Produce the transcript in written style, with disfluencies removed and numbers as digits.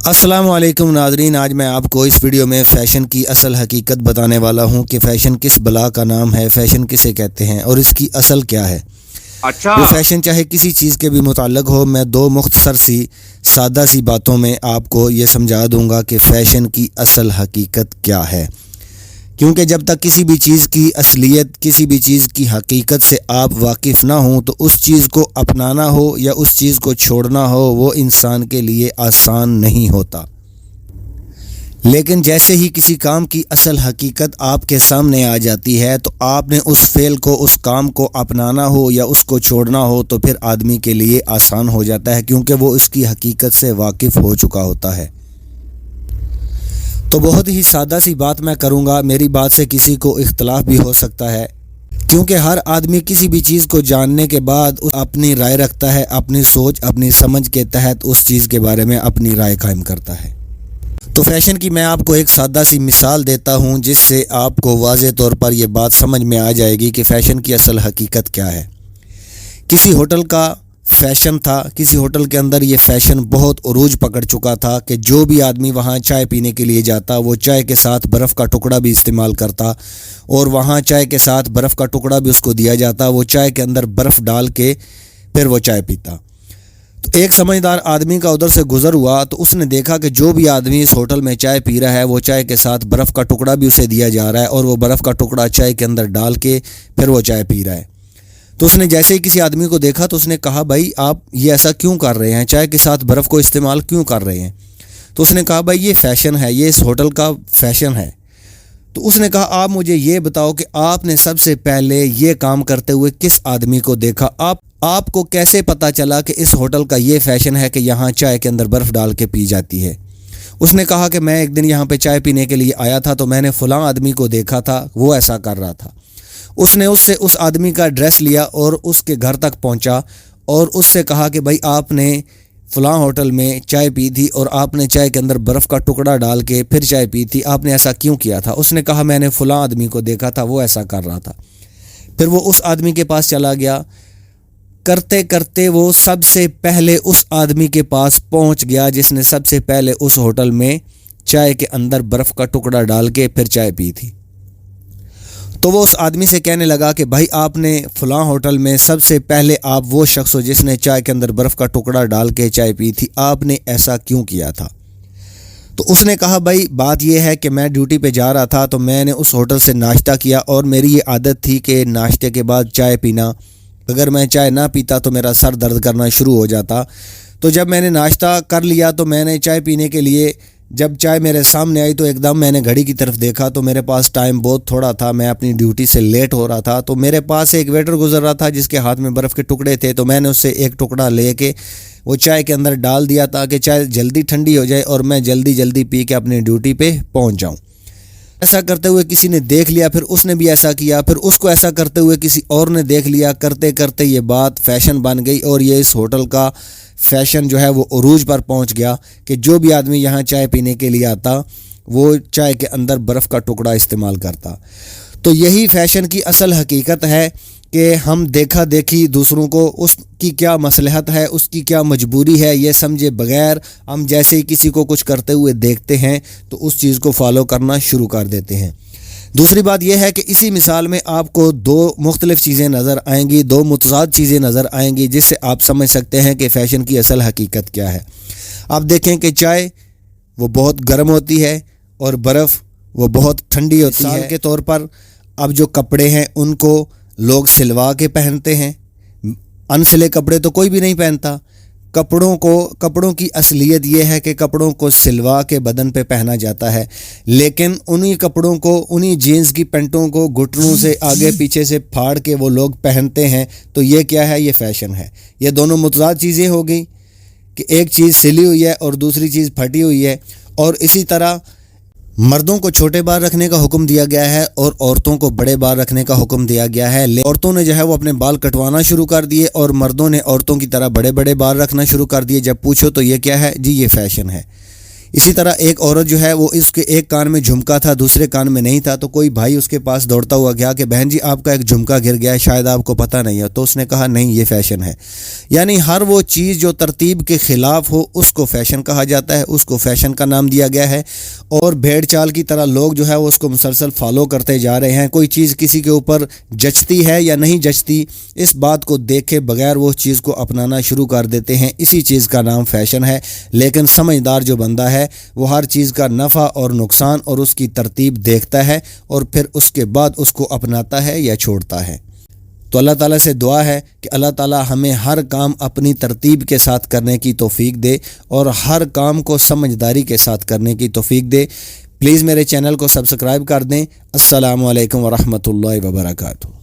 السلام علیکم ناظرین، آج میں آپ کو اس ویڈیو میں فیشن کی اصل حقیقت بتانے والا ہوں کہ فیشن کس بلا کا نام ہے، فیشن کسے کہتے ہیں اور اس کی اصل کیا ہے۔ اچھا، وہ فیشن چاہے کسی چیز کے بھی متعلق ہو، میں دو مختصر سی سادہ سی باتوں میں آپ کو یہ سمجھا دوں گا کہ فیشن کی اصل حقیقت کیا ہے، کیونکہ جب تک کسی بھی چیز کی اصلیت، کسی بھی چیز کی حقیقت سے آپ واقف نہ ہوں تو اس چیز کو اپنانا ہو یا اس چیز کو چھوڑنا ہو وہ انسان کے لیے آسان نہیں ہوتا۔ لیکن جیسے ہی کسی کام کی اصل حقیقت آپ کے سامنے آ جاتی ہے تو آپ نے اس فعل کو، اس کام کو اپنانا ہو یا اس کو چھوڑنا ہو تو پھر آدمی کے لیے آسان ہو جاتا ہے، کیونکہ وہ اس کی حقیقت سے واقف ہو چکا ہوتا ہے۔ تو بہت ہی سادہ سی بات میں کروں گا، میری بات سے کسی کو اختلاف بھی ہو سکتا ہے، کیونکہ ہر آدمی کسی بھی چیز کو جاننے کے بعد اپنی رائے رکھتا ہے، اپنی سوچ، اپنی سمجھ کے تحت اس چیز کے بارے میں اپنی رائے قائم کرتا ہے۔ تو فیشن کی میں آپ کو ایک سادہ سی مثال دیتا ہوں جس سے آپ کو واضح طور پر یہ بات سمجھ میں آ جائے گی کہ فیشن کی اصل حقیقت کیا ہے۔ کسی ہوٹل کا فیشن تھا، کسی ہوٹل کے اندر یہ فیشن بہت عروج پکڑ چکا تھا کہ جو بھی آدمی وہاں چائے پینے کے لیے جاتا وہ چائے کے ساتھ برف کا ٹکڑا بھی استعمال کرتا، اور وہاں چائے کے ساتھ برف کا ٹکڑا بھی اس کو دیا جاتا، وہ چائے کے اندر برف ڈال کے پھر وہ چائے پیتا۔ تو ایک سمجھدار آدمی کا ادھر سے گزر ہوا تو اس نے دیکھا کہ جو بھی آدمی اس ہوٹل میں چائے پی رہا ہے وہ چائے کے ساتھ برف کا ٹکڑا بھی اسے دیا جا رہا ہے، اور وہ برف کا ٹکڑا چائے کے اندر ڈال کے پھر وہ چائے پی رہا ہے۔ تو اس نے جیسے ہی کسی آدمی کو دیکھا تو اس نے کہا، بھائی آپ یہ ایسا کیوں کر رہے ہیں، چائے کے ساتھ برف کو استعمال کیوں کر رہے ہیں؟ تو اس نے کہا، بھائی یہ فیشن ہے، یہ اس ہوٹل کا فیشن ہے۔ تو اس نے کہا، آپ مجھے یہ بتاؤ کہ آپ نے سب سے پہلے یہ کام کرتے ہوئے کس آدمی کو دیکھا، آپ کو کیسے پتہ چلا کہ اس ہوٹل کا یہ فیشن ہے کہ یہاں چائے کے اندر برف ڈال کے پی جاتی ہے؟ اس نے کہا کہ میں ایک دن یہاں پہ چائے پینے کے لیے آیا تھا تو میں نے فلاں آدمی کو دیکھا تھا، وہ ایسا کر رہا تھا۔ اس نے اس سے اس آدمی کا ایڈریس لیا اور اس کے گھر تک پہنچا اور اس سے کہا کہ بھائی آپ نے فلاں ہوٹل میں چائے پی تھی اور آپ نے چائے کے اندر برف کا ٹکڑا ڈال کے پھر چائے پی تھی، آپ نے ایسا کیوں کیا تھا؟ اس نے کہا، میں نے فلاں آدمی کو دیکھا تھا، وہ ایسا کر رہا تھا۔ پھر وہ اس آدمی کے پاس چلا گیا، کرتے کرتے وہ سب سے پہلے اس آدمی کے پاس پہنچ گیا جس نے سب سے پہلے اس ہوٹل میں چائے کے اندر برف کا ٹکڑا ڈال کے پھر چائے پی تھی۔ تو وہ اس آدمی سے کہنے لگا کہ بھائی آپ نے فلاں ہوٹل میں سب سے پہلے، آپ وہ شخص ہو جس نے چائے کے اندر برف کا ٹکڑا ڈال کے چائے پی تھی، آپ نے ایسا کیوں کیا تھا؟ تو اس نے کہا، بھائی بات یہ ہے کہ میں ڈیوٹی پہ جا رہا تھا تو میں نے اس ہوٹل سے ناشتہ کیا اور میری یہ عادت تھی کہ ناشتے کے بعد چائے پینا، اگر میں چائے نہ پیتا تو میرا سر درد کرنا شروع ہو جاتا۔ تو جب میں نے ناشتہ کر لیا تو میں نے چائے پینے کے لیے، جب چائے میرے سامنے آئی تو ایک دم میں نے گھڑی کی طرف دیکھا تو میرے پاس ٹائم بہت تھوڑا تھا، میں اپنی ڈیوٹی سے لیٹ ہو رہا تھا۔ تو میرے پاس ایک ویٹر گزر رہا تھا جس کے ہاتھ میں برف کے ٹکڑے تھے، تو میں نے اس سے ایک ٹکڑا لے کے وہ چائے کے اندر ڈال دیا تاکہ چائے جلدی ٹھنڈی ہو جائے اور میں جلدی پی کے اپنی ڈیوٹی پہ پہنچ جاؤں۔ ایسا کرتے ہوئے کسی نے دیکھ لیا، پھر اس نے بھی ایسا کیا، پھر اس کو ایسا کرتے ہوئے کسی اور نے دیکھ لیا، کرتے کرتے یہ بات فیشن بن گئی اور یہ اس ہوٹل کا فیشن جو ہے وہ عروج پر پہنچ گیا کہ جو بھی آدمی یہاں چائے پینے کے لیے آتا وہ چائے کے اندر برف کا ٹکڑا استعمال کرتا۔ تو یہی فیشن کی اصل حقیقت ہے کہ ہم دیکھا دیکھی دوسروں کو، اس کی کیا مصلحت ہے، اس کی کیا مجبوری ہے، یہ سمجھے بغیر ہم جیسے ہی کسی کو کچھ کرتے ہوئے دیکھتے ہیں تو اس چیز کو فالو کرنا شروع کر دیتے ہیں۔ دوسری بات یہ ہے کہ اسی مثال میں آپ کو دو مختلف چیزیں نظر آئیں گی، دو متضاد چیزیں نظر آئیں گی جس سے آپ سمجھ سکتے ہیں کہ فیشن کی اصل حقیقت کیا ہے۔ آپ دیکھیں کہ چائے وہ بہت گرم ہوتی ہے اور برف وہ بہت ٹھنڈی ہوتی ہے۔ مثال کے طور پر اب جو کپڑے ہیں ان کو لوگ سلوا کے پہنتے ہیں، انسلے کپڑے تو کوئی بھی نہیں پہنتا۔ کپڑوں کی اصلیت یہ ہے کہ کپڑوں کو سلوا کے بدن پہ پہنا جاتا ہے، لیکن انہی کپڑوں کو، انہی جینز کی پینٹوں کو گھٹنوں سے آگے پیچھے سے پھاڑ کے وہ لوگ پہنتے ہیں۔ تو یہ کیا ہے؟ یہ فیشن ہے۔ یہ دونوں متضاد چیزیں ہو گئی کہ ایک چیز سلی ہوئی ہے اور دوسری چیز پھٹی ہوئی ہے۔ اور اسی طرح مردوں کو چھوٹے بال رکھنے کا حکم دیا گیا ہے اور عورتوں کو بڑے بال رکھنے کا حکم دیا گیا ہے۔ عورتوں نے جو ہے وہ اپنے بال کٹوانا شروع کر دیے اور مردوں نے عورتوں کی طرح بڑے بڑے بال رکھنا شروع کر دیے۔ جب پوچھو تو یہ کیا ہے؟ جی یہ فیشن ہے۔ اسی طرح ایک عورت جو ہے وہ اس کے ایک کان میں جھمکا تھا دوسرے کان میں نہیں تھا، تو کوئی بھائی اس کے پاس دوڑتا ہوا گیا کہ بہن جی آپ کا ایک جھمکا گر گیا ہے، شاید آپ کو پتہ نہیں ہے، تو اس نے کہا نہیں یہ فیشن ہے۔ یعنی ہر وہ چیز جو ترتیب کے خلاف ہو اس کو فیشن کہا جاتا ہے، اس کو فیشن کا نام دیا گیا ہے، اور بھیڑ چال کی طرح لوگ جو ہے وہ اس کو مسلسل فالو کرتے جا رہے ہیں۔ کوئی چیز کسی کے اوپر جچتی ہے یا نہیں جچتی، اس بات کو دیکھے بغیر وہ چیز کو اپنانا شروع کر دیتے ہیں، اسی چیز کا نام فیشن ہے۔ لیکن سمجھدار جو بندہ ہے وہ ہر چیز کا نفع اور نقصان اور اس کی ترتیب دیکھتا ہے اور پھر اس کے بعد اس کو اپناتا ہے یا چھوڑتا ہے۔ تو اللہ تعالیٰ سے دعا ہے کہ اللہ تعالیٰ ہمیں ہر کام اپنی ترتیب کے ساتھ کرنے کی توفیق دے اور ہر کام کو سمجھداری کے ساتھ کرنے کی توفیق دے۔ پلیز میرے چینل کو سبسکرائب کر دیں۔ السلام علیکم ورحمۃ اللہ وبرکاتہ۔